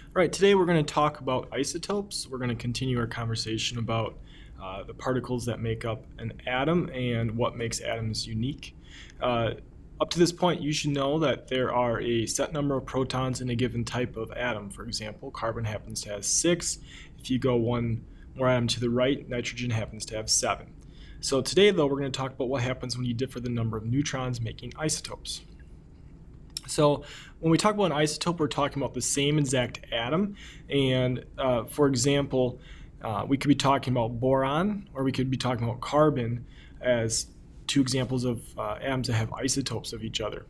All right, today we're going to talk about isotopes. We're going to continue our conversation about the particles that make up an atom and what makes atoms unique. Up to this point, you should know that there are a set number of protons in a given type of atom. For example, carbon happens to have 6. If you go one more atom to the right, nitrogen happens to have 7. So today, though, we're going to talk about what happens when you differ the number of neutrons, making isotopes. So when we talk about an isotope, we're talking about the same exact atom. And for example, we could be talking about boron, or we could be talking about carbon as two examples of atoms that have isotopes of each other.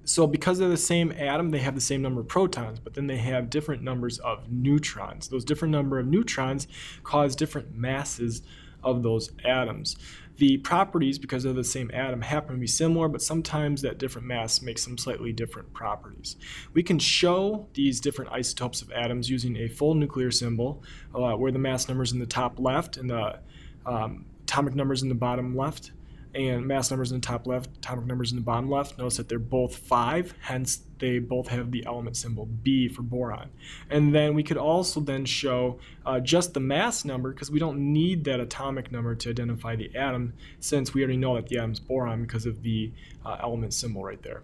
So because they're the same atom, they have the same number of protons, but then they have different numbers of neutrons. Those different number of neutrons cause different masses of those atoms. The properties, because they're the same atom, happen to be similar, but sometimes that different mass makes them slightly different properties. We can show these different isotopes of atoms using a full nuclear symbol, where the mass numbers in the top left and the atomic numbers in the bottom left, and mass numbers in the top left, atomic numbers in the bottom left. Notice that they're both 5, hence they both have the element symbol B for boron. And then we could also then show just the mass number, because we don't need that atomic number to identify the atom, since we already know that the atom's boron because of the element symbol right there.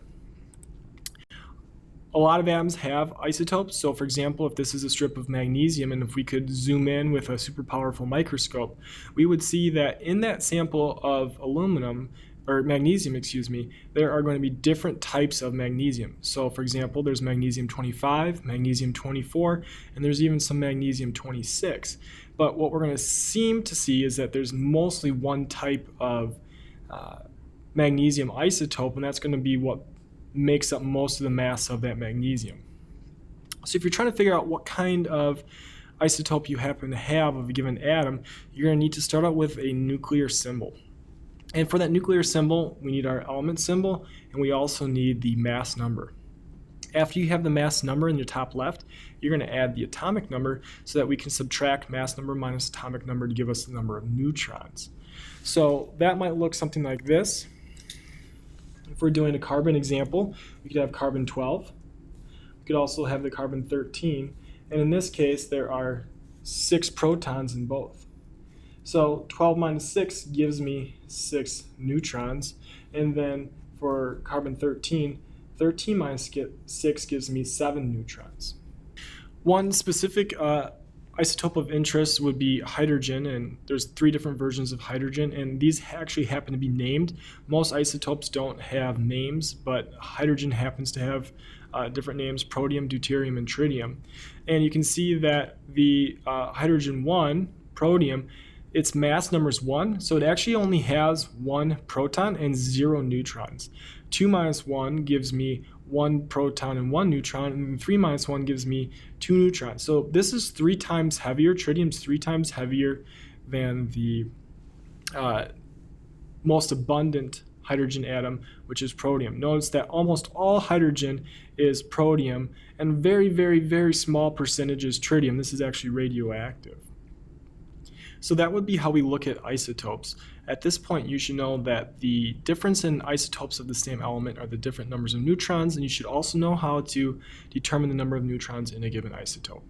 A lot of atoms have isotopes. So for example, if this is a strip of magnesium, and if we could zoom in with a super powerful microscope, we would see that in that sample of magnesium, there are going to be different types of magnesium. So for example, there's magnesium 25, magnesium 24, and there's even some magnesium 26. But what we're going to seem to see is that there's mostly one type of magnesium isotope, and that's going to be what makes up most of the mass of that magnesium. So if you're trying to figure out what kind of isotope you happen to have of a given atom, you're going to need to start out with a nuclear symbol. And for that nuclear symbol, we need our element symbol, and we also need the mass number. After you have the mass number in your top left, you're going to add the atomic number so that we can subtract mass number minus atomic number to give us the number of neutrons. So that might look something like this. If we're doing a carbon example, we could have carbon 12. We could also have the carbon 13. And in this case, there are 6 protons in both. So 12 minus 6 gives me 6 neutrons. And then for carbon 13, 13 minus 6 gives me 7 neutrons. One specific isotope of interest would be hydrogen, and there's 3 different versions of hydrogen, and these actually happen to be named. Most isotopes don't have names, but hydrogen happens to have different names: protium, deuterium, and tritium. And you can see that the hydrogen 1, protium, its mass number is 1, so it actually only has 1 proton and 0 neutrons. 2 minus 1 gives me 1 proton and 1 neutron, and 3 minus 1 gives me 2 neutrons. So this is 3 times heavier. Tritium's 3 times heavier than the most abundant hydrogen atom, which is protium. Notice that almost all hydrogen is protium, and very, very, very small percentage is tritium. This is actually radioactive. So that would be how we look at isotopes. At this point, you should know that the difference in isotopes of the same element are the different numbers of neutrons, and you should also know how to determine the number of neutrons in a given isotope.